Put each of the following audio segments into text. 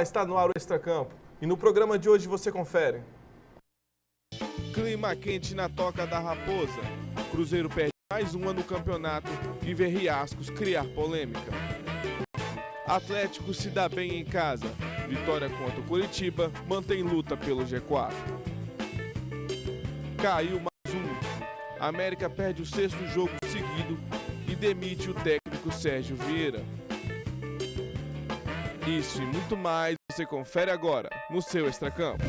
Está no ar o Extracampo e no programa de hoje você confere. Clima quente na Toca da Raposa. Cruzeiro perde mais uma no campeonato e vê Riascos criar polêmica. Atlético se dá bem em casa. Vitória contra o Curitiba mantém luta pelo G4. Caiu mais um. América perde o 6º jogo seguido e demite o técnico Sérgio Vieira. Isso e muito mais você confere agora no seu Extracampo.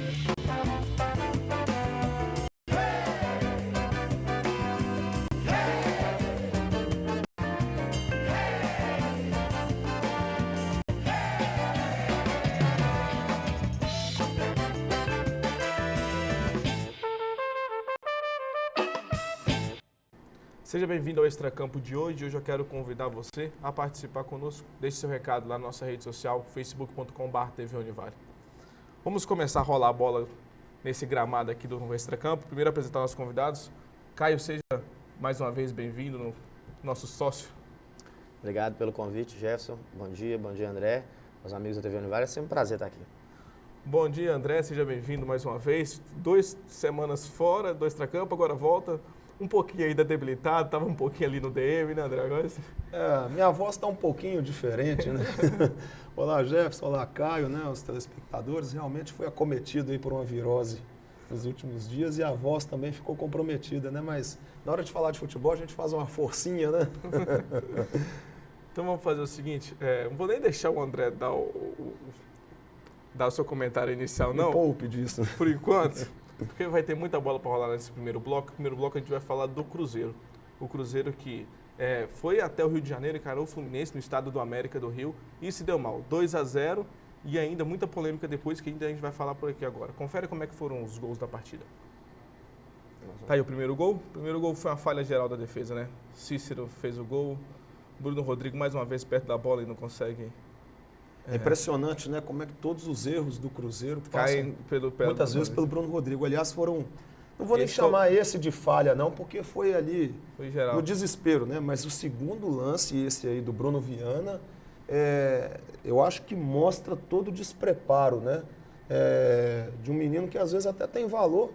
Seja bem-vindo ao Extracampo de hoje. Hoje eu quero convidar você a participar conosco. Deixe seu recado lá na nossa rede social, facebook.com/tvunivale. Vamos começar a rolar a bola nesse gramado aqui do Extracampo. Primeiro apresentar nossos convidados. Caio, seja mais uma vez bem-vindo, nosso sócio. Obrigado pelo convite, Jefferson. Bom dia André, aos amigos da TV Univale. É sempre um prazer estar aqui. Bom dia, André. Seja bem-vindo mais uma vez. 2 semanas fora do Extracampo, agora volta. Um pouquinho ainda debilitado, estava um pouquinho ali no DM, né, André? Agora... minha voz está um pouquinho diferente, né? Olá, Jefferson, olá, Caio, né? Os telespectadores. Realmente foi acometido aí por uma virose nos últimos dias e a voz também ficou comprometida, né? Mas na hora de falar de futebol, a gente faz uma forcinha, né? Então vamos fazer o seguinte, não vou nem deixar o André dar o seu comentário inicial, não. Me poupe disso. Por enquanto. Porque vai ter muita bola para rolar nesse primeiro bloco. No primeiro bloco a gente vai falar do Cruzeiro. O Cruzeiro que foi até o Rio de Janeiro, encarou o Fluminense no estado do América do Rio e se deu mal. 2-0 e ainda muita polêmica depois que ainda a gente vai falar por aqui agora. Confere como é que foram os gols da partida. Tá aí o primeiro gol. O primeiro gol foi uma falha geral da defesa, né? Cícero fez o gol. Bruno Rodrigo mais uma vez perto da bola e não consegue... É impressionante, né? Como é que todos os erros do Cruzeiro caem muitas vezes pelo Bruno Rodrigo. Aliás, foram... Não vou nem chamar esse de falha, não, porque foi ali no desespero, né? Mas o segundo lance, esse aí do Bruno Viana, eu acho que mostra todo o despreparo, né? De um menino que às vezes até tem valor,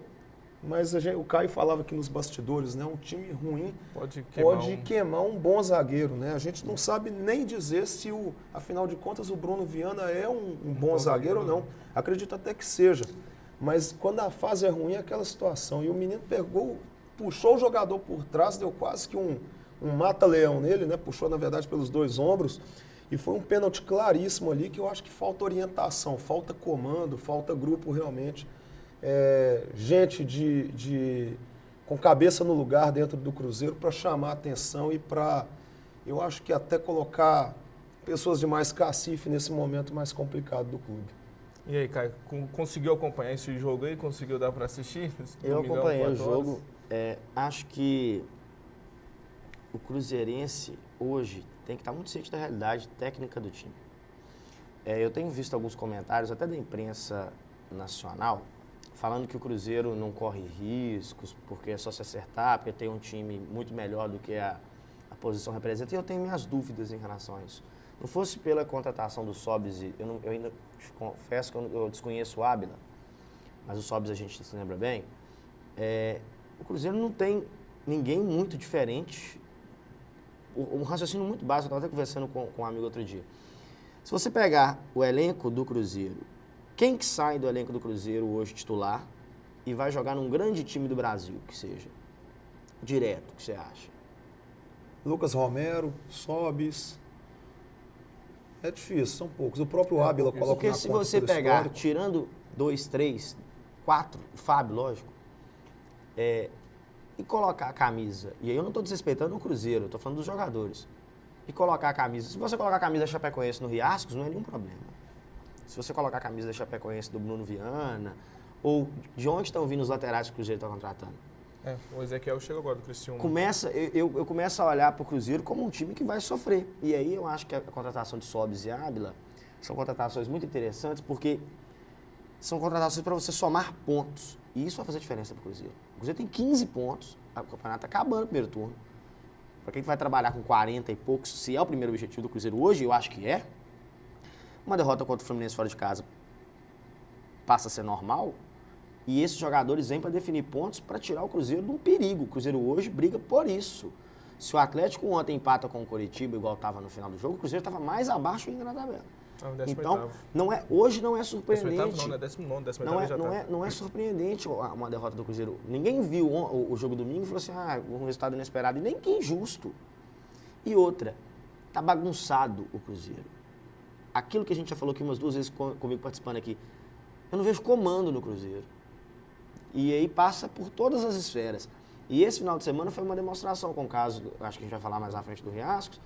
mas o Caio falava aqui nos bastidores, né? Um time ruim pode queimar um bom zagueiro, né? A gente não sabe nem dizer se, afinal de contas, o Bruno Viana é um bom zagueiro ou não. Acredito até que seja. Mas quando a fase é ruim, é aquela situação. E o menino puxou o jogador por trás, deu quase que um mata-leão nele, né? Puxou, na verdade, pelos 2 ombros. E foi um pênalti claríssimo ali, que eu acho que falta orientação, falta comando, falta grupo realmente. Gente com cabeça no lugar dentro do Cruzeiro para chamar a atenção e para, eu acho que até colocar pessoas de mais cacife nesse momento mais complicado do clube. E aí, Caio, conseguiu acompanhar esse jogo aí? Conseguiu dar para assistir? Eu acompanhei o jogo. Acho que o cruzeirense hoje tem que estar muito ciente da realidade técnica do time. Eu tenho visto alguns comentários, até da imprensa nacional, falando que o Cruzeiro não corre riscos, porque é só se acertar, porque tem um time muito melhor do que a posição representa, e eu tenho minhas dúvidas em relação a isso. Não fosse pela contratação do Sobis, eu ainda confesso que eu desconheço o Ábila, mas o Sobis a gente se lembra bem, o Cruzeiro não tem ninguém muito diferente, um raciocínio muito básico, eu estava até conversando com um amigo outro dia. Se você pegar o elenco do Cruzeiro, quem que sai do elenco do Cruzeiro hoje titular e vai jogar num grande time do Brasil, que seja? Direto, o que você acha? Lucas Romero, Sobis. É difícil, são poucos. O próprio Ábila coloca na conta. Porque se você pegar, tirando 2, 3, 4, o Fábio, lógico, e colocar a camisa, e aí eu não estou desrespeitando o Cruzeiro, eu estou falando dos jogadores, e colocar a camisa, se você colocar a camisa da Chapecoense no Riascos, não é nenhum problema. Se você colocar a camisa da Chapecoense do Bruno Viana, ou de onde estão vindo os laterais que o Cruzeiro está contratando? O Ezequiel chega agora do Criciúma. Eu começo a olhar para o Cruzeiro como um time que vai sofrer. E aí eu acho que a contratação de Sobis e Ábila são contratações muito interessantes, porque são contratações para você somar pontos. E isso vai fazer diferença para o Cruzeiro. O Cruzeiro tem 15 pontos, o campeonato está acabando no primeiro turno. Para quem vai trabalhar com 40 e poucos, se é o primeiro objetivo do Cruzeiro hoje, eu acho que é. uma derrota contra o Fluminense fora de casa passa a ser normal e esses jogadores vêm para definir pontos para tirar o Cruzeiro de um perigo. O Cruzeiro hoje briga por isso. Se o Atlético ontem empata com o Coritiba, igual estava no final do jogo, o Cruzeiro estava mais abaixo ainda na tabela. Então, hoje não é surpreendente. Não é surpreendente uma derrota do Cruzeiro. Ninguém viu o jogo domingo e falou assim, um resultado inesperado. E nem que injusto. E outra, tá bagunçado o Cruzeiro. Aquilo que a gente já falou aqui umas 2 vezes comigo participando aqui, eu não vejo comando no Cruzeiro. E aí passa por todas as esferas. E esse final de semana foi uma demonstração com o caso, acho que a gente vai falar mais à frente do Riascos,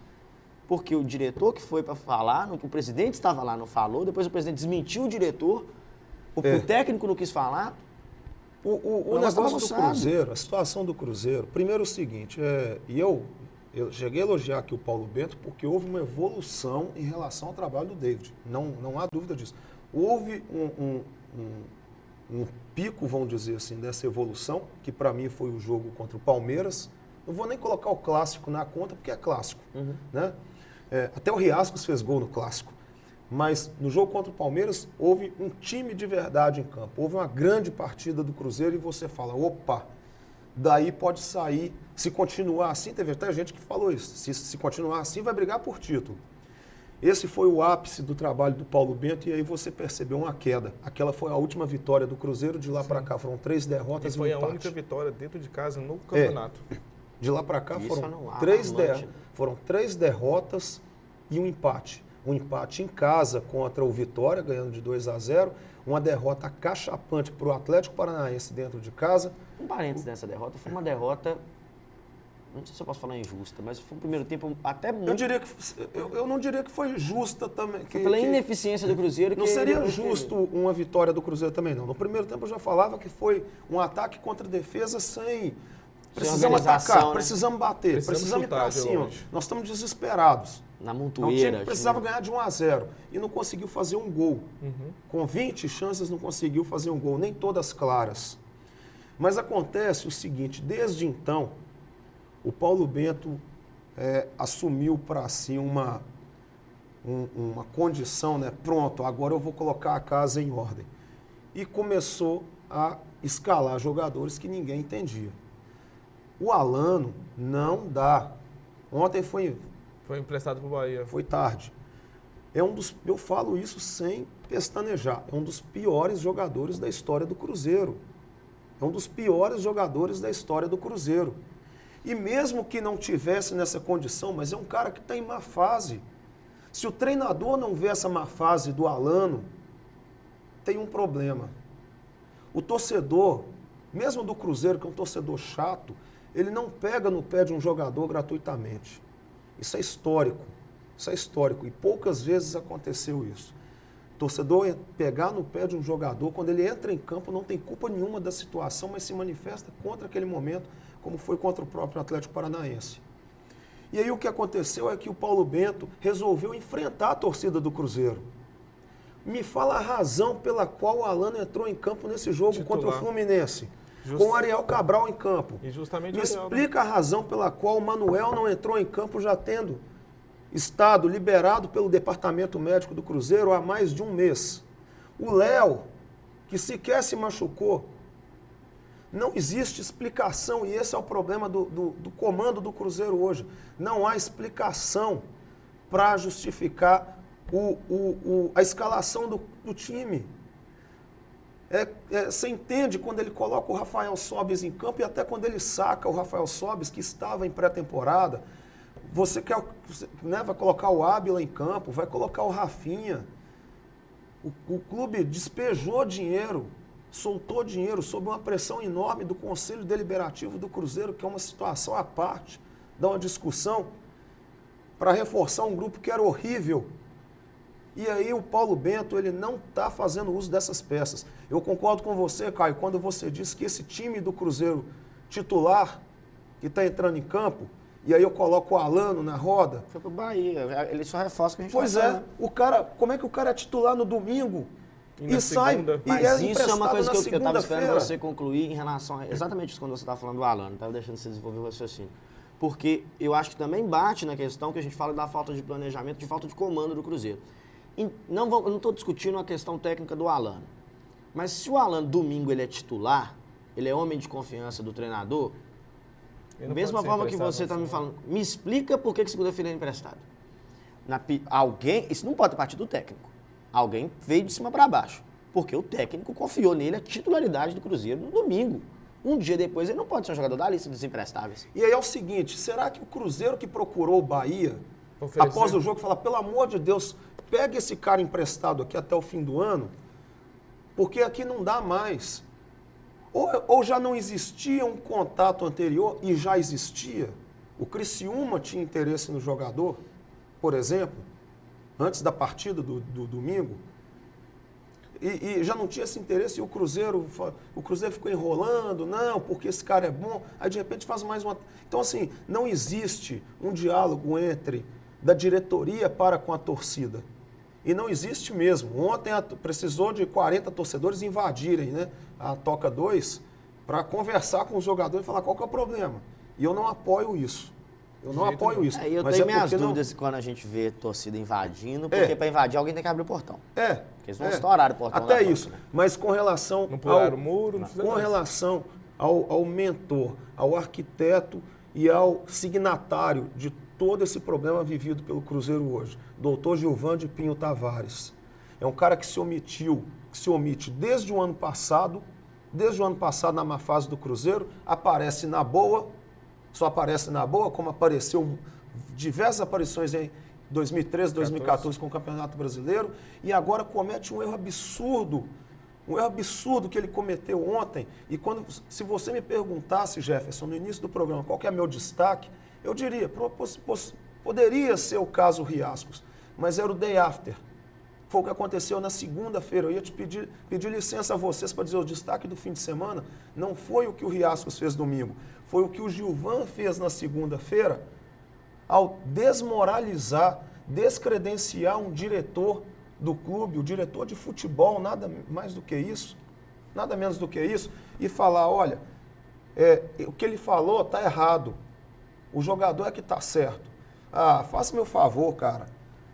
porque o diretor que foi para falar, o presidente estava lá, não falou, depois o presidente desmentiu o diretor, o técnico não quis falar. O negócio do Cruzeiro, a situação do Cruzeiro, primeiro é o seguinte, eu cheguei a elogiar aqui o Paulo Bento porque houve uma evolução em relação ao trabalho do David, não há dúvida disso. Houve um pico, vamos dizer assim, dessa evolução, que para mim foi o jogo contra o Palmeiras. Não vou nem colocar o clássico na conta, porque é clássico. Né? Até o Riascos fez gol no clássico. Mas no jogo contra o Palmeiras, houve um time de verdade em campo. Houve uma grande partida do Cruzeiro e você fala, opa, daí pode sair, se continuar assim, teve até gente que falou isso, se continuar assim vai brigar por título. Esse foi o ápice do trabalho do Paulo Bento e aí você percebeu uma queda. Aquela foi a última vitória do Cruzeiro, de lá para cá foram 3 derrotas e um empate. Foi a única vitória dentro de casa no campeonato. De lá para cá foram 3 derrotas e um empate. Um empate em casa contra o Vitória, ganhando de 2-0. Uma derrota acachapante para o Atlético Paranaense dentro de casa. Um parênteses dessa derrota, foi uma derrota, não sei se eu posso falar injusta, mas foi um primeiro tempo até muito... Eu não diria que foi justa também. Pela ineficiência do Cruzeiro. Não seria justo uma vitória do Cruzeiro também, não. No primeiro tempo eu já falava que foi um ataque contra defesa sem... Precisamos atacar, né? Precisamos bater, precisamos ir para cima. Nós estamos desesperados. Na montoeira. O time precisava ganhar de 1-0 e não conseguiu fazer um gol. Com 20 chances não conseguiu fazer um gol, nem todas claras. Mas acontece o seguinte, desde então, o Paulo Bento assumiu para si uma condição, né? Pronto, agora eu vou colocar a casa em ordem. E começou a escalar jogadores que ninguém entendia. O Alano não dá. Ontem foi emprestado para o Bahia. Foi tarde. Eu falo isso sem pestanejar. É um dos piores jogadores da história do Cruzeiro. É um dos piores jogadores da história do Cruzeiro. E mesmo que não tivesse nessa condição, mas é um cara que está em má fase. Se o treinador não vê essa má fase do Alano, tem um problema. O torcedor, mesmo do Cruzeiro, que é um torcedor chato, ele não pega no pé de um jogador gratuitamente. Isso é histórico. Isso é histórico. E poucas vezes aconteceu isso. O torcedor pegar no pé de um jogador, quando ele entra em campo, não tem culpa nenhuma da situação, mas se manifesta contra aquele momento, como foi contra o próprio Atlético Paranaense. E aí o que aconteceu é que o Paulo Bento resolveu enfrentar a torcida do Cruzeiro. Me fala a razão pela qual o Alano entrou em campo nesse jogo contra o Fluminense. Com o Ariel Cabral em campo. E justamente me explica a razão pela qual o Manuel não entrou em campo já tendo estado liberado pelo Departamento Médico do Cruzeiro há mais de um mês. O Léo, que sequer se machucou. Não existe explicação, e esse é o problema do comando do Cruzeiro hoje. Não há explicação para justificar a escalação do time. Você entende quando ele coloca o Rafael Sobis em campo e até quando ele saca o Rafael Sobis, que estava em pré-temporada. Você vai colocar o Ábila em campo, vai colocar o Rafinha. O clube despejou dinheiro, soltou dinheiro sob uma pressão enorme do Conselho Deliberativo do Cruzeiro, que é uma situação à parte, dá uma discussão, para reforçar um grupo que era horrível. E aí o Paulo Bento, ele não está fazendo uso dessas peças. Eu concordo com você, Caio, quando você disse que esse time do Cruzeiro titular, que está entrando em campo, e aí eu coloco o Alano na roda... Foi pro Bahia, ele só reforça o que a gente Pois o cara, como é que o cara é titular no domingo e sai Mas isso é uma coisa que eu estava esperando você concluir em relação a exatamente isso quando você estava falando do Alano, estava deixando você desenvolver o raciocínio. Porque eu acho que também bate na questão que a gente fala da falta de planejamento, de falta de comando do Cruzeiro. Eu não estou discutindo a questão técnica do Alano. Mas se o Alano, domingo, ele é titular, ele é homem de confiança do treinador, da mesma forma que você está me falando, me explica por que segunda-feira é emprestado. Isso não pode partir do técnico. Alguém veio de cima para baixo. Porque o técnico confiou nele a titularidade do Cruzeiro no domingo. Um dia depois, ele não pode ser um jogador da lista dos imprestáveis. E aí é o seguinte, será que o Cruzeiro que procurou o Bahia, após o jogo, fala, pelo amor de Deus, pega esse cara emprestado aqui até o fim do ano, porque aqui não dá mais. Ou já não existia um contato anterior e já existia? O Criciúma tinha interesse no jogador, por exemplo, antes da partida do domingo, e já não tinha esse interesse, e o Cruzeiro ficou enrolando, não, porque esse cara é bom, aí de repente faz mais uma... Então, assim, não existe um diálogo da diretoria para com a torcida. E não existe mesmo. Ontem precisou de 40 torcedores invadirem, né, a Toca 2 para conversar com os jogadores e falar qual que é o problema. E eu não apoio isso. Eu não apoio isso. Eu tenho minhas dúvidas quando a gente vê torcida invadindo, porque para invadir alguém tem que abrir o portão. Porque eles vão estourar o portão. Até isso. Mas com relação não pularam o muro, não com relação ao mentor, ao arquiteto e ao signatário de todo esse problema vivido pelo Cruzeiro hoje, doutor Gilvan de Pinho Tavares. É um cara que se omite desde o ano passado na má fase do Cruzeiro, aparece na boa, só aparece na boa, como apareceu diversas aparições em 2013, 2014 com o Campeonato Brasileiro, e agora comete um erro absurdo que ele cometeu ontem. E se você me perguntasse, Jefferson, no início do programa, qual que é meu destaque, eu diria, poderia ser o caso Riascos, mas era o day after. Foi o que aconteceu na segunda-feira. Eu ia te pedir licença a vocês para dizer o destaque do fim de semana. Não foi o que o Riascos fez domingo, foi o que o Gilvan fez na segunda-feira ao desmoralizar, descredenciar um diretor do clube, o diretor de futebol, nada mais do que isso, nada menos do que isso, e falar, olha, o que ele falou está errado, o jogador é que está certo. Faça meu favor, cara.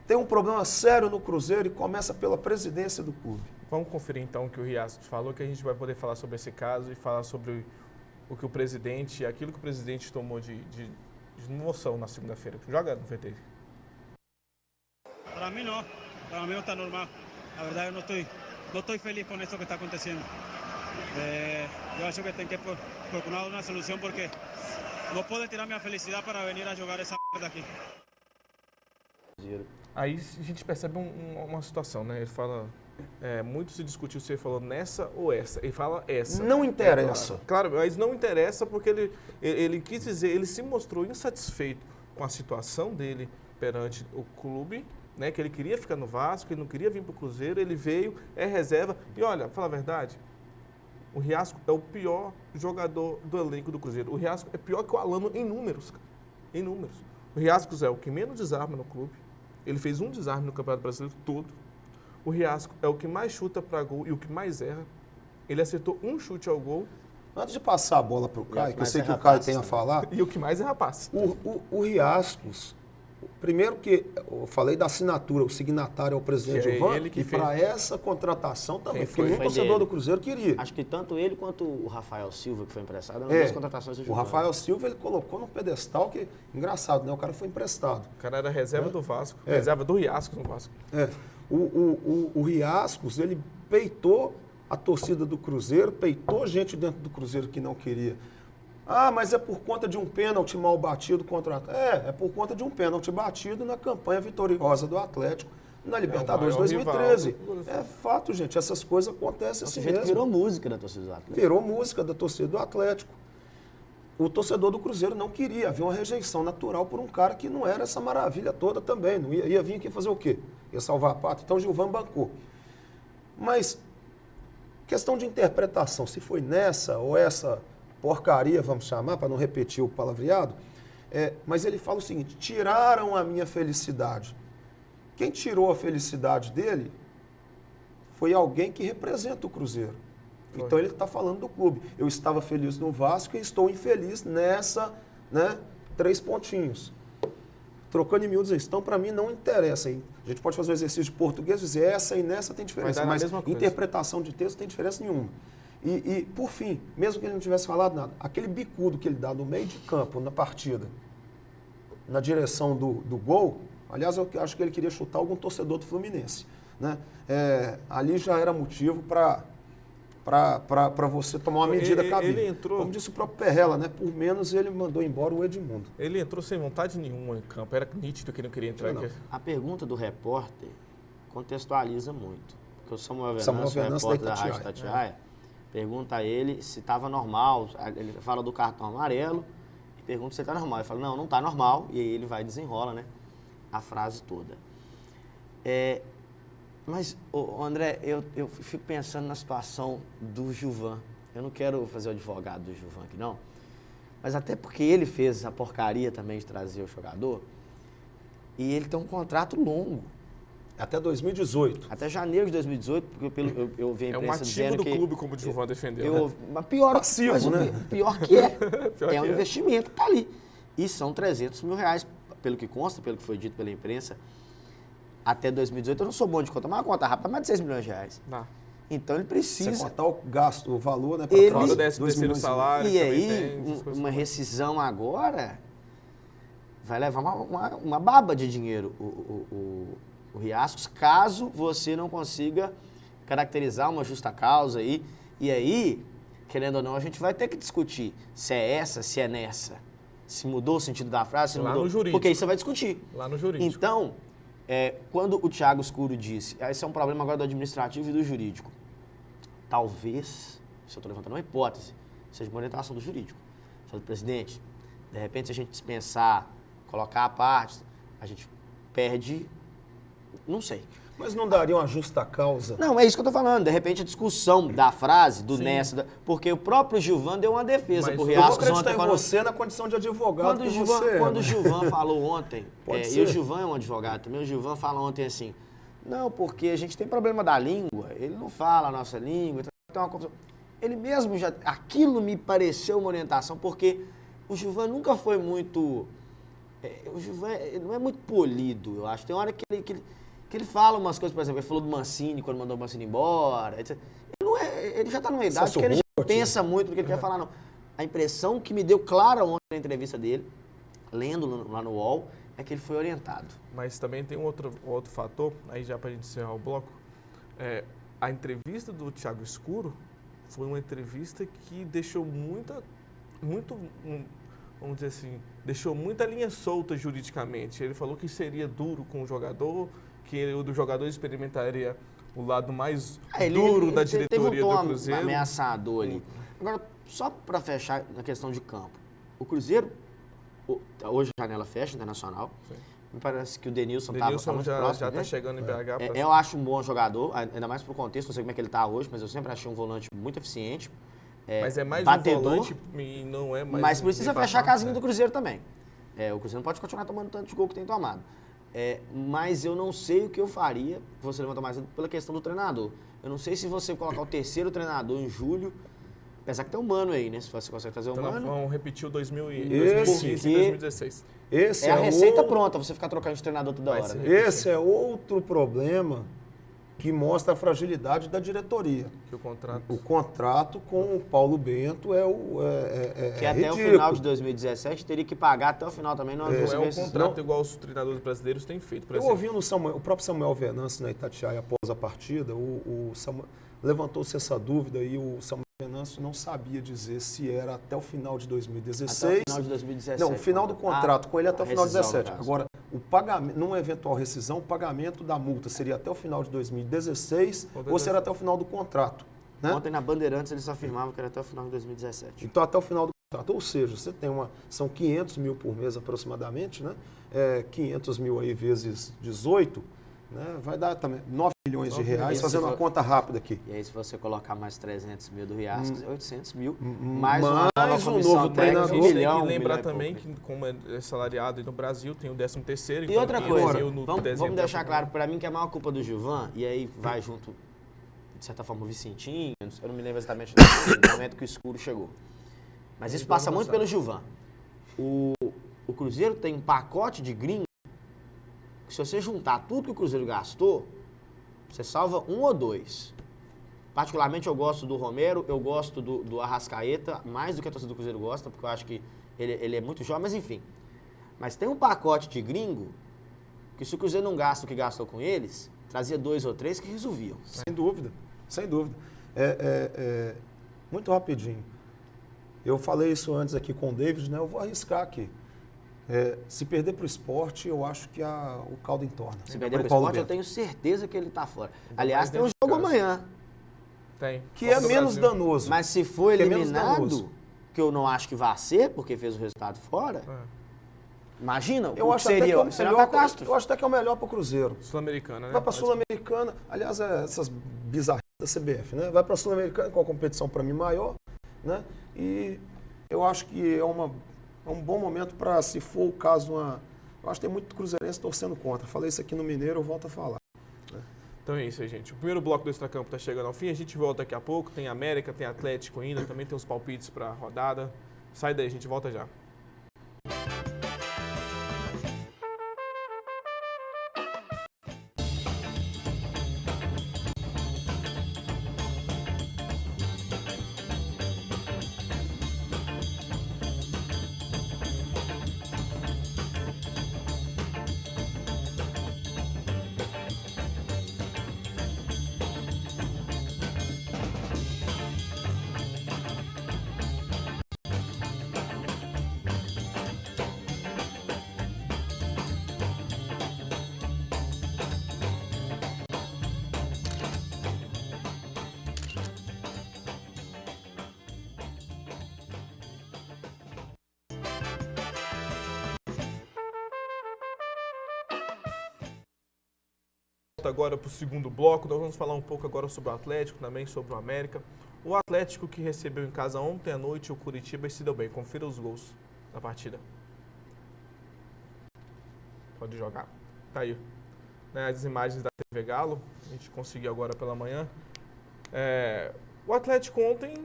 Tem um problema sério no Cruzeiro e começa pela presidência do clube. Vamos conferir então o que o Riascos falou, que a gente vai poder falar sobre esse caso e falar sobre aquilo que o presidente tomou de moção na segunda-feira. Joga no VT. Para mí no está normal. La verdad yo no estoy feliz con esto que está aconteciendo. Yo acho que tengo que procurar una solución porque no puedo tirar minha felicidade para venir a jogar essa merda aqui. Aí a gente percebe uma situação, né? Ele fala, muito se discutiu se ele falou nessa ou essa. Ele fala essa. Não interessa. Claro, mas não interessa porque ele quis dizer, ele se mostrou insatisfeito com a situação dele perante o clube, né? Que ele queria ficar no Vasco, ele não queria vir para o Cruzeiro, ele veio, é reserva. E olha, fala a verdade, o Riasco é o pior jogador do elenco do Cruzeiro. O Riasco é pior que o Alano em números, cara. Em números. O Riasco é o que menos desarma no clube. Ele fez um desarme no Campeonato Brasileiro todo. O Riasco é o que mais chuta para gol e o que mais erra. Ele acertou um chute ao gol. Antes de passar a bola para o Caio, que eu sei que o Caio tem a falar. E o que mais erra passe. O Riascos, primeiro que eu falei da assinatura, o signatário é o presidente Gilvan, e para essa contratação também, porque nenhum torcedor do Cruzeiro queria. Acho que tanto ele quanto o Rafael Silva, que foi emprestado, eram duas contratações do Gilvan. O Rafael Silva, ele colocou no pedestal, que engraçado, né? O cara foi emprestado. O cara era reserva do Vasco, reserva do Riascos no Vasco. O Riascos, ele peitou a torcida do Cruzeiro, peitou gente dentro do Cruzeiro que não queria. Mas é por conta de um pênalti mal batido contra o Atlético. É por conta de um pênalti batido na campanha vitoriosa do Atlético na Libertadores 2013. É fato, gente, essas coisas acontecem assim mesmo. Virou música da torcida do Atlético. Virou música da torcida do Atlético. O torcedor do Cruzeiro não queria, havia uma rejeição natural por um cara que não era essa maravilha toda também. Não ia vir aqui fazer o quê? Ia salvar a pátria. Então o Gilvan bancou. Mas, questão de interpretação, se foi nessa ou essa porcaria, vamos chamar, para não repetir o palavreado, mas ele fala o seguinte, tiraram a minha felicidade. Quem tirou a felicidade dele foi alguém que representa o Cruzeiro. Foi. Então ele está falando do clube. Eu estava feliz no Vasco e estou infeliz nessa, 3 pontinhos. trocando em miúdos, então para mim não interessa. Hein? A gente pode fazer um exercício de português e dizer essa e nessa tem diferença, mas interpretação de texto tem diferença nenhuma. E, por fim, mesmo que ele não tivesse falado nada, aquele bicudo que ele dá no meio de campo, na partida, na direção do gol, aliás, eu acho que ele queria chutar algum torcedor do Fluminense. Né? Ali já era motivo para você tomar uma medida cabível. Ele entrou... Como disse o próprio Perrella, né? Por menos ele mandou embora o Edmundo. Ele entrou sem vontade nenhuma em campo, era nítido que ele não queria entrar aqui. A pergunta do repórter contextualiza muito. Porque o Samuel Venâncio, o repórter da Rádio Itatiaia, pergunta a ele se estava normal, ele fala do cartão amarelo e pergunta se está normal. Ele fala, não está normal, e aí ele vai e desenrola, né, a frase toda. Mas, André, eu fico pensando na situação do Gilvan. Eu não quero fazer o advogado do Gilvan aqui, não, mas até porque ele fez a porcaria também de trazer o jogador e ele tem um contrato longo. Até 2018. Até janeiro de 2018, porque eu vi a imprensa dizendo que... É um ativo do clube, como o Gilvan defendeu. Mas pior, passivo, né? Pior que é um investimento que está ali. E são 300 mil reais, pelo que consta, pelo que foi dito pela imprensa, até 2018. Eu não sou bom de conta, mas uma conta rápida, mais de 6 milhões de reais. Não. Então ele precisa... Você contar o gasto, o valor, né? Fora o 13º salário. E aí, uma rescisão agora vai levar uma baba de dinheiro o Riascos, caso você não consiga caracterizar uma justa causa aí. E aí, querendo ou não, a gente vai ter que discutir se é essa, se é nessa. Se mudou o sentido da frase, se lá mudou. No jurídico. Porque aí você vai discutir. Lá no jurídico. Então, quando o Thiago Escuro disse, esse é um problema agora do administrativo e do jurídico. Talvez, se eu estou levantando uma hipótese, seja uma orientação do jurídico. Falei, presidente, de repente se a gente dispensar, colocar a parte, a gente perde... Não sei. Mas não daria uma justa causa? Não, é isso que eu tô falando. De repente a discussão da frase, do Nessa, porque o próprio Gilvan deu uma defesa pro Riascos ontem. Eu vou acreditar em você na condição de advogado quando o Gilvan falou ontem, e o Gilvan é um advogado também, o Gilvan fala ontem assim, não, porque a gente tem problema da língua, ele não fala a nossa língua, então uma confusão. Ele mesmo já... Aquilo me pareceu uma orientação, porque o Gilvan nunca foi muito... o Gilvan não é muito polido, eu acho. Tem hora que ele fala umas coisas, por exemplo, ele falou do Mancini, quando mandou o Mancini embora, etc. Ele já está numa idade que ele já pensa muito no que ele quer falar, não. A impressão que me deu clara ontem na entrevista dele, lendo lá no UOL, é que ele foi orientado. Mas também tem um outro fator, aí já para a gente encerrar o bloco, a entrevista do Thiago Escuro foi uma entrevista que deixou vamos dizer assim, deixou muita linha solta juridicamente. Ele falou que seria duro com o jogador, que o do jogador experimentaria o lado mais duro da diretoria do Cruzeiro. Ameaçador ali. Agora, só para fechar na questão de campo, o Cruzeiro, hoje a janela fecha, internacional, sim. Me parece que o Denilson estava muito próximo. Já está chegando em BH. Eu acho um bom jogador, ainda mais pro contexto, não sei como é que ele está hoje, mas eu sempre achei um volante muito eficiente. Mas é mais batedor, um volante e não é mais... Mas precisa fechar a casinha do Cruzeiro também. O Cruzeiro não pode continuar tomando tanto de gol que tem tomado. Mas eu não sei o que eu faria, você levantou mais pela questão do treinador. Eu não sei se você colocar o terceiro treinador em julho, apesar que tem um Mano aí, né? Se você consegue trazer um Mano. Vamos repetir o 2015 e 2016. Esse é a receita pronta, você ficar trocando de treinador toda hora. Né? Esse é outro problema que mostra a fragilidade da diretoria. Que o contrato com o Paulo Bento que até ridículo. O final de 2017 teria que pagar até o final também. Não é um contrato igual os treinadores brasileiros têm feito. Por exemplo. Eu ouvi o próprio Samuel Venâncio na Itatiaia após a partida, levantou-se essa dúvida e o Samuel Venâncio não sabia dizer se era até o final de 2016. Até o final de 2017. Não, o final do contrato com ele até o final de 2017. Agora, o pagamento, numa eventual rescisão, o pagamento da multa seria até o final de 2016 ou seria até o final do contrato. Né? Ontem na Bandeirantes eles afirmavam que era até o final de 2017. Então, até o final do contrato. Ou seja, você tem são 500 mil por mês aproximadamente, né? 500 mil aí vezes 18, né? Vai dar também 9 milhões de reais, fazendo uma conta rápida aqui. E aí, se você colocar mais 300 mil do Riascos, 800 mil, mais um novo treinador. A gente tem que lembrar também que, como é salariado no Brasil, tem o 13º. E outra coisa, vamos deixar claro, para mim, que a maior culpa do Gilvan, e aí vai junto, de certa forma, o Vicentinho, eu não me lembro exatamente do momento que o Escuro chegou. Mas isso passa muito pelo Gilvan. O Cruzeiro tem um pacote de gringos se você juntar tudo que o Cruzeiro gastou, você salva 1 ou 2. Particularmente eu gosto do Romero, eu gosto do Arrascaeta, mais do que a torcida do Cruzeiro gosta, porque eu acho que ele é muito jovem, mas enfim. Mas tem um pacote de gringo que se o Cruzeiro não gasta o que gastou com eles, trazia 2 ou 3 que resolviam. Sem dúvida, sem dúvida. Muito rapidinho. Eu falei isso antes aqui com o David, né? Eu vou arriscar aqui. Se perder para o esporte, eu acho que o caldo entorna. Se perder para o esporte, eu tenho certeza que ele está fora. Aliás, tem um jogo amanhã. Tem. Que é menos danoso. Mas se for eliminado, que eu não acho que vai ser, porque fez o resultado fora, imagina eu acho seria uma catástrofe. Eu acho até que é o melhor para o Cruzeiro. Sul-Americana, né? Vai para a Sul-Americana, aliás, essas bizarras da CBF, né? Vai para a Sul-Americana, com a competição para mim maior, né? E eu acho que é um bom momento para, se for o caso, eu acho que tem muito cruzeirense torcendo contra. Falei isso aqui no Mineiro, eu volto a falar. Então é isso aí, gente. O primeiro bloco do Extracampo está chegando ao fim. A gente volta daqui a pouco. Tem América, tem Atlético ainda. Também tem os palpites para a rodada. Sai daí, a gente volta já. Agora para o segundo bloco, nós vamos falar um pouco agora sobre o Atlético, também sobre o América. O Atlético que recebeu em casa ontem à noite o Curitiba e se deu bem. Confira os gols da partida. Pode jogar. Tá aí. As imagens da TV Galo, a gente conseguiu agora pela manhã. O Atlético ontem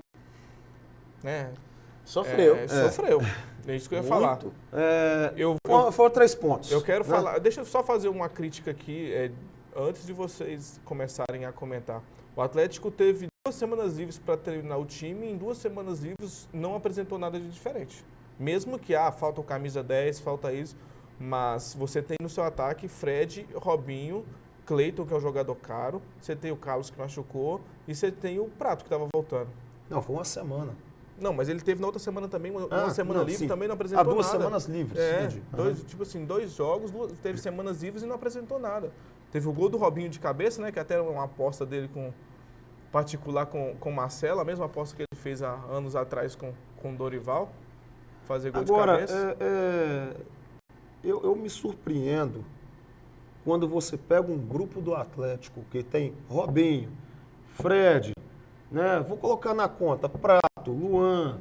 sofreu. Sofreu. É isso que eu ia falar. Foram 3 pontos. Eu quero falar. Deixa eu só fazer uma crítica aqui. Antes de vocês começarem a comentar. O Atlético teve 2 semanas livres para treinar o time e em 2 semanas livres não apresentou nada de diferente. Mesmo que falta o camisa 10, falta isso, mas você tem no seu ataque Fred, Robinho, Cleiton, que é um jogador caro, você tem o Carlos que machucou e você tem o Prato que estava voltando. Não, foi uma semana. Não, mas ele teve na outra semana também, uma semana livre, sim. Também não apresentou nada. 2 semanas livres. Tipo assim, 2 jogos, teve semanas livres e não apresentou nada. Teve o gol do Robinho de cabeça, né? Que até era uma aposta dele particular com o Marcelo, a mesma aposta que ele fez há anos atrás com o Dorival, fazer gol de cabeça. Eu me surpreendo quando você pega um grupo do Atlético que tem Robinho, Fred, né? Vou colocar na conta, Prato, Luan,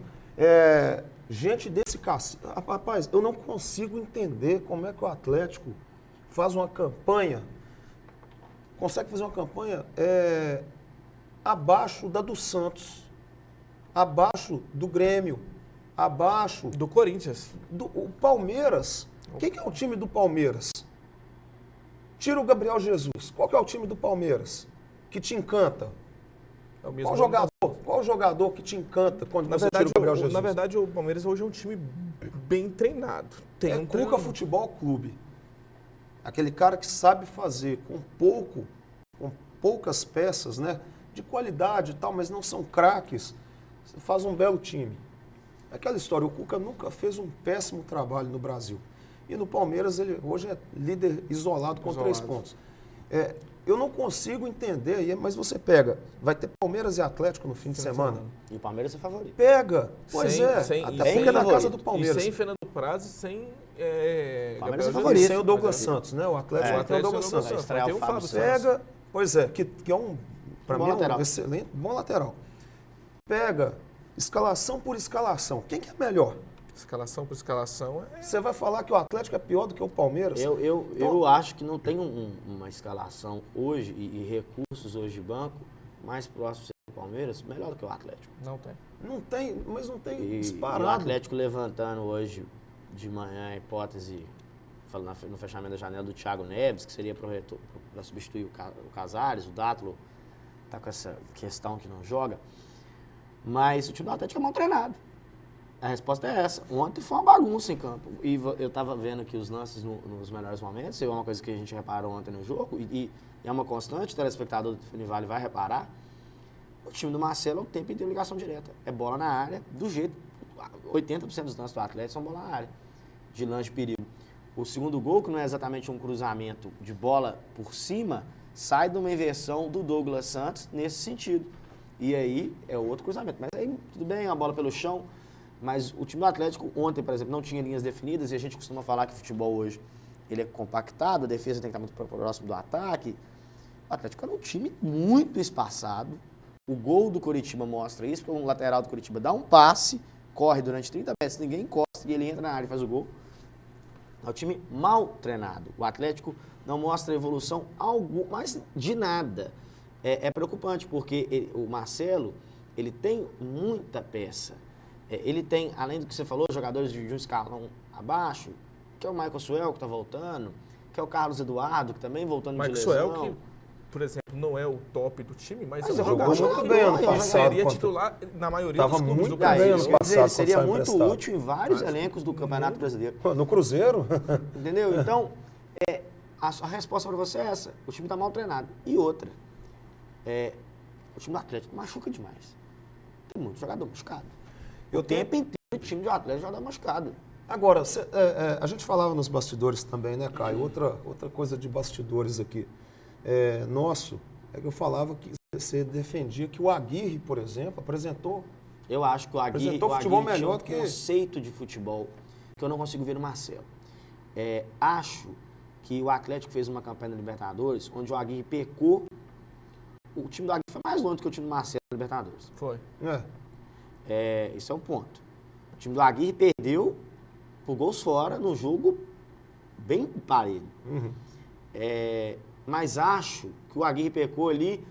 gente desse cacete. Rapaz, eu não consigo entender como é que o Atlético faz uma campanha, consegue fazer uma campanha abaixo da do Santos, abaixo do Grêmio, abaixo do Corinthians. O Palmeiras. Quem que é o time do Palmeiras? Tira o Gabriel Jesus. Qual que é o time do Palmeiras que te encanta? É o mesmo Qual jogador que te encanta quando você tira o Gabriel Jesus? Na verdade, o Palmeiras hoje é um time bem treinado. Tem um Cuca Futebol Clube. Aquele cara que sabe fazer com poucas peças, né? De qualidade e tal, mas não são craques. Você faz um belo time. Aquela história, o Cuca nunca fez um péssimo trabalho no Brasil. E no Palmeiras, ele hoje é líder isolado com 3 pontos. Eu não consigo entender, mas você pega, vai ter Palmeiras e Atlético no fim de semana. E o Palmeiras é favorito. Pega, pois até porque é na casa do Palmeiras. E sem Fernando Praz e sem Palmeiras é favorito. Sem o Douglas Santos, né? O Atlético tem o Douglas Santos. Vai ter o Fábio Pega, pois é, que é para mim, um excelente, bom lateral. Pega, escalação por escalação. Quem que é melhor? Escalação por escalação. Você vai falar que o Atlético é pior do que o Palmeiras? Eu acho que não tem uma escalação hoje e recursos hoje de banco mais próximo do Palmeiras, melhor do que o Atlético. Não tem. Mas não tem disparado. E o Atlético levantando hoje de manhã a hipótese no fechamento da janela do Thiago Neves, que seria para substituir o Casares, o Dátulo está com essa questão que não joga. Mas o time do Atlético é mal treinado. A resposta é essa. Ontem foi uma bagunça em campo. E eu estava vendo aqui os lances nos melhores momentos, é uma coisa que a gente reparou ontem no jogo, e é uma constante, o telespectador do Funivale vai reparar. O time do Marcelo o tempo inteiro ligação direta. É bola na área, do jeito... 80% dos lances do Atlético são bola na área, de lance de perigo. O segundo gol, que não é exatamente um cruzamento de bola por cima, sai de uma inversão do Douglas Santos nesse sentido. E aí é outro cruzamento. Mas aí, tudo bem, a bola pelo chão. Mas o time do Atlético ontem, por exemplo, não tinha linhas definidas, e a gente costuma falar que o futebol hoje ele é compactado, a defesa tem que estar muito próximo do ataque. O Atlético era um time muito espaçado. O gol do Coritiba mostra isso, porque um lateral do Coritiba dá um passe, corre durante 30 metros, ninguém encosta, e ele entra na área e faz o gol. É um time mal treinado. O Atlético não mostra evolução alguma, mas de nada. É preocupante, porque o Marcelo, ele tem muita peça. Ele tem, além do que você falou, jogadores de um escalão abaixo, que é o Michael Suel, que está voltando, que é o Carlos Eduardo, que também voltando de lesão. Michael Suel, que, por exemplo, não é o top do time, mas é um jogou jogador muito bem ano passado. Seria titular na maioria dos clubes muito do Brasil. bem ano passado. Ele seria muito útil em vários elencos do Campeonato Brasileiro. No Cruzeiro? Entendeu? Então, a resposta para você é essa. O time está mal treinado. E outra, o time do Atlético machuca demais. Tem muito jogador machucado. O tempo inteiro o time do Atlético joga machucado. Agora, a gente falava nos bastidores também, né, Caio? Outra coisa de bastidores aqui. Nosso, é que eu falava que você defendia que o Aguirre, por exemplo, apresentou. Eu acho que o Aguirre futebol melhor tinha um do que conceito de futebol que eu não consigo ver no Marcelo. Acho que o Atlético fez uma campanha na Libertadores onde o Aguirre pecou. O time do Aguirre foi mais longe do que o time do Marcelo na Libertadores. Foi. Isso é um ponto. O time do Aguirre perdeu por gols fora no jogo bem parelho. Uhum. Mas acho que o Aguirre pecou ali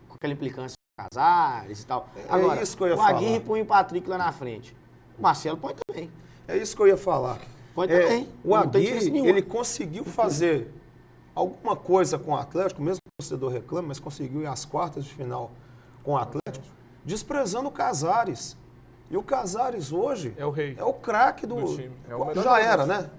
com aquela implicância com Casares e tal. Agora, isso que eu ia o falar. Aguirre põe o Patrick lá na frente. O Marcelo põe também. É isso que eu ia falar. Põe também. O Aguirre, ele conseguiu fazer alguma coisa com o Atlético, mesmo que o torcedor reclame, mas conseguiu ir às quartas de final com o Atlético, desprezando o Casares. E o Casares hoje é o rei. É o craque do time. Já era, né?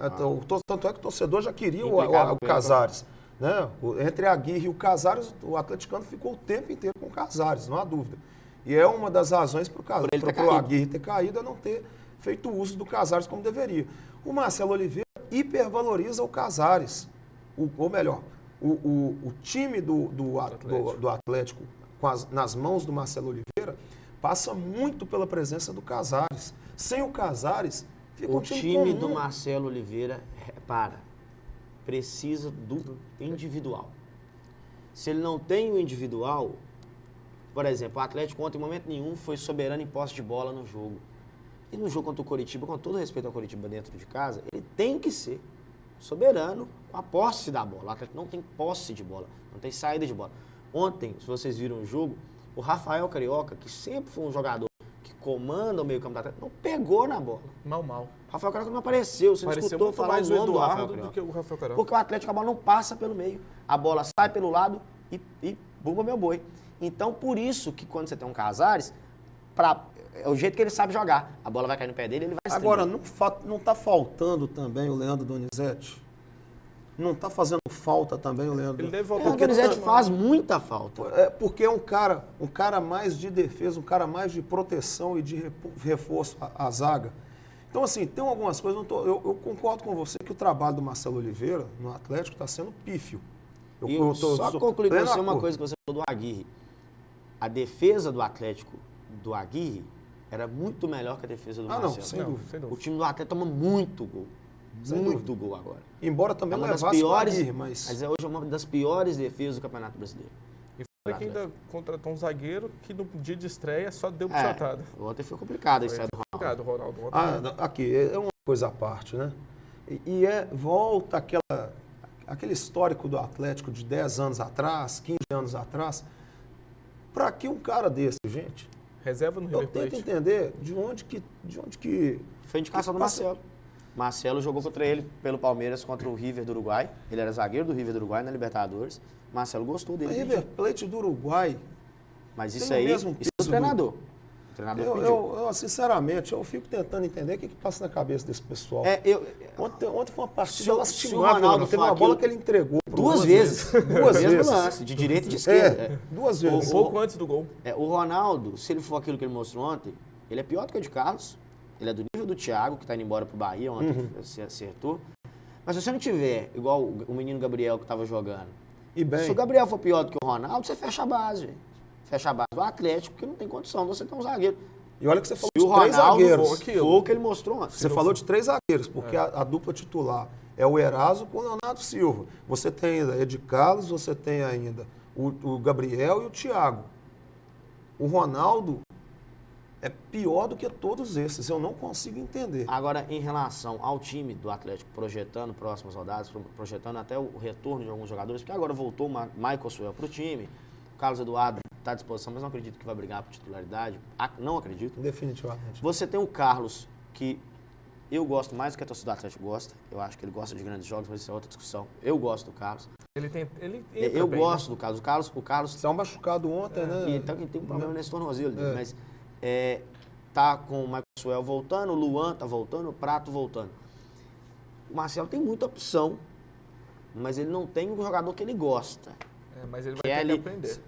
Tanto é que o torcedor já queria o Casares. Né? Entre a Aguirre e o Casares, o atleticano ficou o tempo inteiro com o Casares, não há dúvida. E é uma das razões para o Aguirre ter caído, é não ter feito uso do Casares como deveria. O Marcelo Oliveira hipervaloriza o Casares. Ou melhor, o time do Atlético nas mãos do Marcelo Oliveira passa muito pela presença do Casares. Sem o Casares, fica um time comum. O time do Marcelo Oliveira, precisa do individual. Se ele não tem o individual, por exemplo, o Atlético ontem em momento nenhum foi soberano em posse de bola no jogo. E no jogo contra o Coritiba, com todo respeito ao Coritiba dentro de casa, ele tem que ser soberano com a posse da bola. O Atlético não tem posse de bola, não tem saída de bola. Ontem, se vocês viram o jogo, o Rafael Carioca, que sempre foi um jogador que comanda o meio campo do Atlético, não pegou na bola. Mal. O Rafael Carioca não apareceu, você escutou falar mais o nome do Eduardo do que o Rafael Carioca. Porque o Atlético, a bola não passa pelo meio. A bola sai pelo lado e bumba meu boi. Então, por isso que quando você tem um Casares, é o jeito que ele sabe jogar. A bola vai cair no pé dele, ele vai estender. Agora, não está faltando também o Leandro Donizete? Não está fazendo falta também o Leandro? Ele deve voltar. O Donizete faz muita falta. Porque é um cara mais de defesa, um cara mais de proteção e de reforço à zaga. Então, assim, tem algumas coisas... Eu concordo com você que o trabalho do Marcelo Oliveira no Atlético está sendo pífio. Só concluir com você uma coisa que você falou do Aguirre. A defesa do Atlético, do Aguirre, era muito melhor que a defesa do Marcelo. Não, sem dúvida. O time do Atlético toma muito gol. Muito gol agora. Embora também não levasse o Aguirre, mas hoje é uma das piores defesas do Campeonato Brasileiro. E fora que ainda contratou um zagueiro que no dia de estreia só deu puxatada. Ontem foi complicado a estreia do Ronaldo. Aqui, é uma coisa à parte, né? Volta aquele histórico do Atlético de 10 anos atrás, 15 anos atrás. Para que um cara desse, gente? Reserva no River Plate. Eu tento entender de onde que foi a indicação do Marcelo. Marcelo jogou contra ele pelo Palmeiras contra o River do Uruguai. Ele era zagueiro do River do Uruguai na Libertadores. Marcelo gostou dele. A River Plate do Uruguai. Mas isso aí, isso é o treinador. O treinador pediu. Sinceramente, eu fico tentando entender o que passa na cabeça desse pessoal. Ontem foi uma partida Se o Ronaldo teve uma bola que ele entregou. Duas vezes. Duas vezes. Lance, de direita e de esquerda. Duas vezes. Um pouco antes do gol. O Ronaldo, se ele for aquilo que ele mostrou ontem, ele é pior do que o de Carlos. Ele é do nível do Thiago, que está indo embora pro Bahia, ontem se acertou. Mas se você não tiver, igual o menino Gabriel que estava jogando, se o Gabriel for pior do que o Ronaldo, você fecha a base. Fecha a base do Atlético, porque não tem condição de você ter um zagueiro. E olha que você falou de 3 zagueiros. Foi o que ele mostrou ontem. Você falou de 3 zagueiros, porque a dupla titular é o Eraso com o Leonardo Silva. Você tem ainda Ed Carlos, você tem ainda o Gabriel e o Thiago. O Ronaldo é pior do que todos esses. Eu não consigo entender. Agora, em relação ao time do Atlético, projetando próximas rodadas, projetando até o retorno de alguns jogadores, porque agora voltou o Michael Suel para o time, o Carlos Eduardo está à disposição, mas não acredito que vai brigar por titularidade. Não acredito. Definitivamente. Você tem o Carlos, que eu gosto mais do que a torcida do Atlético gosta. Eu acho que ele gosta de grandes jogos, mas isso é outra discussão. Eu gosto do Carlos. Eu gosto do Carlos. O Carlos... Você é um machucado ontem, né? E então, tem um problema nesse tornozelo dele, mas... tá com o Maxwell voltando, o Luan tá voltando, o Prato voltando. O Marcelo tem muita opção, mas ele não tem um jogador que ele gosta. Mas ele vai ter que aprender.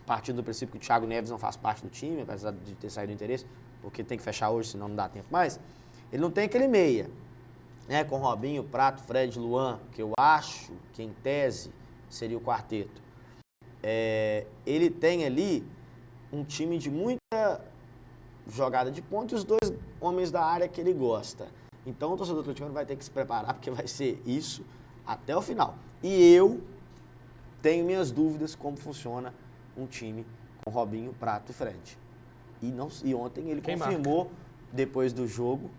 Partindo do princípio que o Thiago Neves não faz parte do time, apesar de ter saído do interesse, porque tem que fechar hoje, senão não dá tempo mais. Ele não tem aquele meia, né? Com Robinho, Prato, Fred, Luan, que eu acho que em tese seria o quarteto. Ele tem ali um time de muita jogada de ponta e os 2 homens da área que ele gosta. Então o torcedor atleticano vai ter que se preparar, porque vai ser isso até o final. E eu tenho minhas dúvidas como funciona um time com Robinho, Prato e Fred. E ontem ele confirmou, depois do jogo,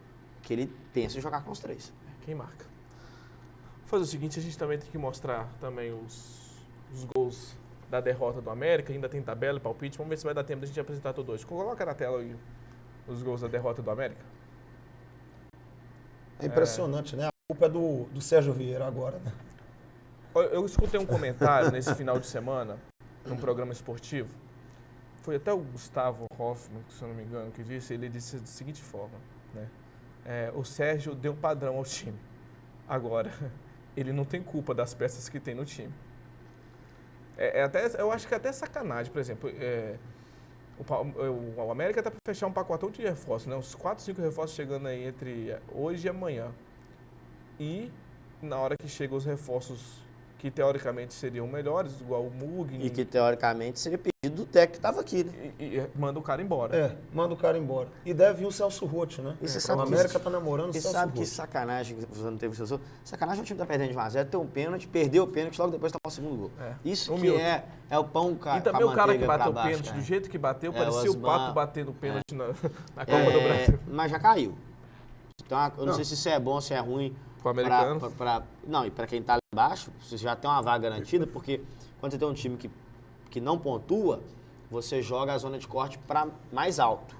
que ele pensa em jogar com os 3. Quem marca? Vou fazer o seguinte, a gente também tem que mostrar também os gols da derrota do América, ainda tem tabela e palpite. Vamos ver se vai dar tempo da gente apresentar todos hoje. Coloca na tela aí os gols da derrota do América. É impressionante, né? A culpa é do Sérgio Vieira agora, né? Eu escutei um comentário nesse final de semana, num programa esportivo. Foi até o Gustavo Hoffmann, se eu não me engano, que disse. Ele disse da seguinte forma, né? O Sérgio deu um padrão ao time. Agora, ele não tem culpa das peças que tem no time. Eu acho que é até sacanagem, por exemplo, o América está para fechar um pacotão de reforços, né? Uns 4, 5 reforços chegando aí entre hoje e amanhã. E na hora que chegam os reforços que teoricamente seriam melhores, igual o Mugni... E que teoricamente seria pedido do técnico que estava aqui, né? E manda o cara embora. Manda o cara embora. E deve vir o Celso Roth, né? O América está namorando o Celso Roth. Você sabe que sacanagem, você não teve Celso. Sacanagem, o time está perdendo de 1-0, tem um pênalti, perdeu o pênalti, logo depois tomar o segundo gol. Isso que é o pão com a E também o cara que bateu o baixo, pênalti, do jeito que bateu, parecia o Pato batendo o pênalti na Copa do Brasil. Mas já caiu. Então, eu não sei se isso é bom, se é ruim. Pro americano? Não, e para quem está lá embaixo, você já tem uma vaga garantida, porque quando você tem um time que não pontua, você joga a zona de corte para mais alto.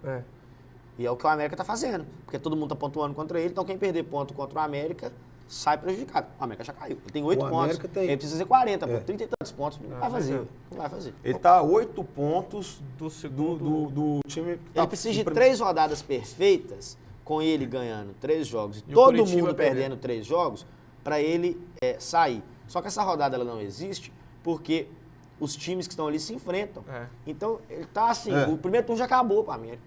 E é o que o América está fazendo, porque todo mundo está pontuando contra ele, então quem perder ponto contra o América sai prejudicado. O América já caiu. Ele tem 8 pontos, ele precisa fazer 40, 30 e tantos pontos, não vai fazer. Não vai fazer. Ele está a 8 pontos do time... Ele precisa de 3 rodadas perfeitas, com ele ganhando 3 jogos e todo mundo perdendo 3 jogos, para ele sair. Só que essa rodada ela não existe porque os times que estão ali se enfrentam. Então, ele tá assim, o primeiro turno já acabou para a América.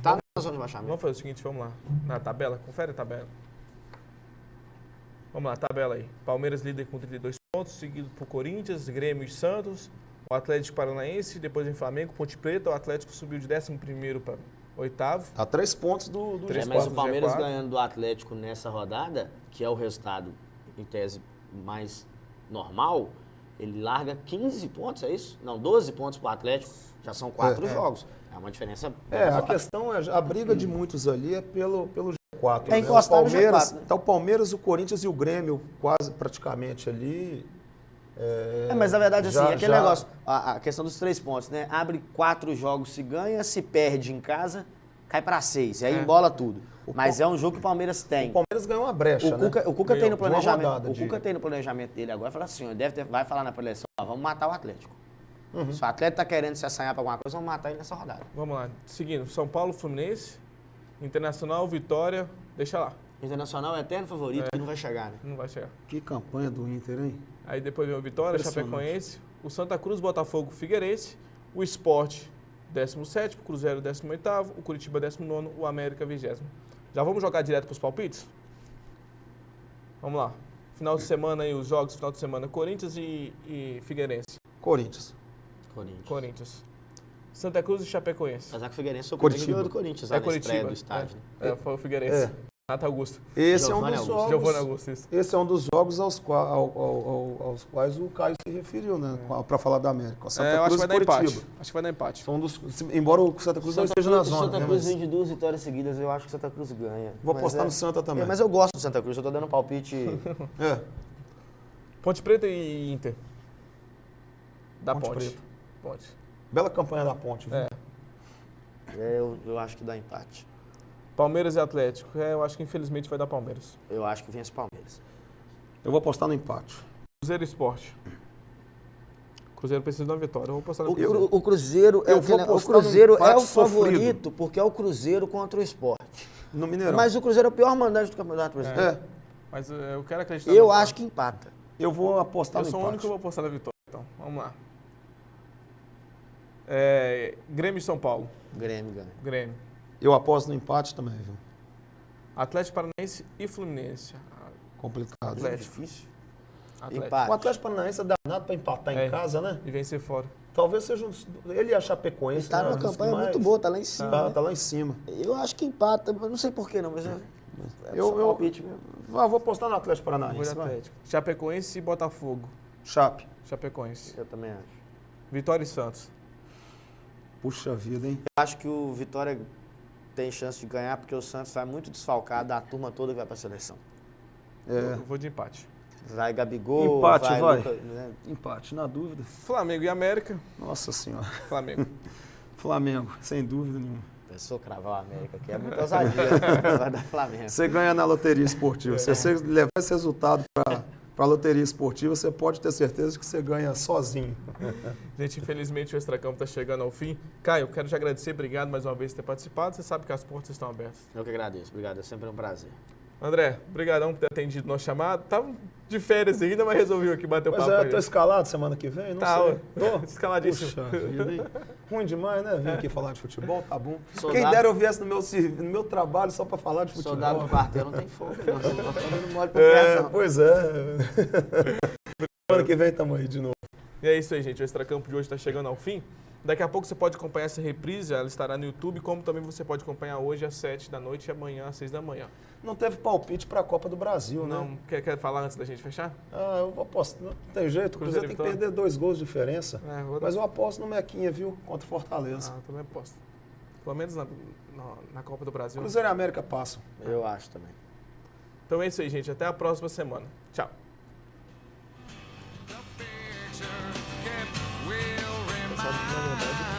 Tá na zona de baixamento. Vamos fazer o seguinte, vamos lá. Na tabela, confere a tabela. Vamos lá, tabela aí. Palmeiras líder com 32 pontos, seguido por Corinthians, Grêmio e Santos, o Atlético Paranaense, depois vem Flamengo, Ponte Preta, o Atlético subiu de 11º para 8º. Tá 3 pontos do mas o Palmeiras ganhando do Atlético nessa rodada, que é o resultado, em tese, mais normal, ele larga 15 pontos, é isso? Não, 12 pontos pro Atlético, já são 4 jogos. É uma diferença... a questão é, a briga de muitos ali é pelo G4. É encostar no G4, né? Tá o Palmeiras, o Corinthians e o Grêmio quase praticamente ali... mas na verdade, assim, aquele negócio, a questão dos 3 pontos, né? Abre 4 jogos, se ganha, se perde em casa, cai para 6, e aí embola tudo. Mas é um jogo que o Palmeiras tem. O Palmeiras ganhou uma brecha, O Cuca tem no planejamento. rodada, O Cuca tem no planejamento dele agora, fala assim, vai falar na preleção, vamos matar o Atlético. Se o Atlético tá querendo se assanhar pra alguma coisa, vamos matar ele nessa rodada. Vamos lá. Seguindo, São Paulo, Fluminense, Internacional, Vitória, deixa lá. Internacional é eterno favorito, que não vai chegar, né? Não vai chegar. Que campanha do Inter, hein? Aí depois vem o Vitória, Chapecoense, o Santa Cruz, Botafogo, Figueirense, o Sport, 17º, o Cruzeiro, 18º, o Curitiba, 19º, o América, 20º. Já vamos jogar direto para os palpites? Vamos lá. Final de semana aí, os jogos, final de semana, Corinthians e Figueirense. Corinthians. Corinthians. Santa Cruz e Chapecoense. Apesar que o Figueirense foi o Curitiba. do Corinthians, É lá na Curitiba. estreia do estádio. Né? Foi o Figueirense. Renato Augusto. Esse Giovani é um dos Augusto. Giovani jogos. Augusto, isso. Esse é um dos jogos aos quais o Caio se referiu, né? Para falar da América. Santa Eu acho Cruz que vai e dar Curitiba. empate. Acho que vai dar empate. São embora o Santa Cruz não esteja na zona. Santa né, Cruz mas vem de 2 vitórias seguidas, eu acho que o Santa Cruz ganha. vou Mas apostar no Santa também. Mas eu gosto do Santa Cruz, eu tô dando palpite. É. Ponte Preta e Inter. Da Ponte Ponte. Preta. Ponte. Bela campanha da Ponte. Viu? Eu acho que dá empate. Palmeiras e Atlético. Eu acho que infelizmente vai dar Palmeiras. Eu acho que vence Palmeiras. Eu vou apostar no empate. Cruzeiro e Sport. Cruzeiro precisa de uma vitória. Eu vou apostar no Cruzeiro. O Cruzeiro, Eu vou o apostar Cruzeiro no empate é o sofrido. favorito porque é o Cruzeiro contra o Sport. No Mineirão. Mas o Cruzeiro é o pior mandante do Campeonato Brasileiro. É. Mas eu quero acreditar. Eu no acho que empata. Eu vou apostar Eu no sou o empate. único que vou apostar na vitória. Então, vamos lá. Grêmio e São Paulo. Grêmio ganha. Grêmio. Eu aposto no empate também, viu? Atlético Paranaense e Fluminense. Complicado. É Atlético. difícil. Atlético. Empate. O Atlético Paranaense é danado para empatar em casa, né? E vencer fora. Talvez seja ele e a Chapecoense. Tá né, numa dos que campanha mais- muito boa, tá lá em cima. Tá lá em cima. Eu acho que empata, eu não sei porquê não, mas é Eu- só eu- palpite mesmo. Vou apostar no Atlético Vou Paranaense. de vai. Atlético. Chapecoense e Botafogo. Chape. Chapecoense. Eu também acho. Vitória e Santos. Puxa vida, hein? Eu acho que o Vitória tem chance de ganhar porque o Santos vai muito desfalcado da turma toda que vai pra seleção. Eu vou de empate. Vai Gabigol, Empate, vai. Lucas, né? Empate, na dúvida. Flamengo e América. Nossa Senhora. Flamengo. Flamengo, sem dúvida nenhuma. Pensou cravar o América aqui, é muita ousadia. Vai dar Flamengo. Você ganha na loteria esportiva. Se você levar esse resultado para a loteria esportiva, você pode ter certeza que você ganha sozinho. Gente, infelizmente o Extracampo está chegando ao fim. Caio, eu quero te agradecer. Obrigado mais uma vez por ter participado. Você sabe que as portas estão abertas. Eu que agradeço, obrigado, é sempre um prazer. André, obrigadão por ter atendido nosso chamado. Tava de férias ainda, mas resolveu aqui bater o Mas papo com a tô gente. escalado semana que vem? Não Tá, sei. ó, escaladíssimo. Puxa vida, hein? Ruim demais, né? Vir aqui falar de futebol, tá bom. Soldado- Quem dera eu viesse no meu trabalho só para falar de futebol. Soldado do quartel não tem fogo, não. Você não tá dando mole pra perto, não. Pois é. Semana que vem tamo aí de novo. E é isso aí, gente. O Extracampo de hoje está chegando ao fim. Daqui a pouco você pode acompanhar essa reprise, ela estará no YouTube, como também você pode acompanhar hoje às 7 da noite e amanhã às 6 da manhã. Não teve palpite para a Copa do Brasil, né? Não, quer falar antes da gente fechar? Eu aposto. Não tem jeito, o Cruzeiro tem que perder 2 gols de diferença. Mas eu aposto no Mequinha, viu? Contra o Fortaleza. Também aposto. Pelo menos na Copa do Brasil. Cruzeiro e América passam. Eu acho também. Então é isso aí, gente. Até a próxima semana. Tchau. Will remind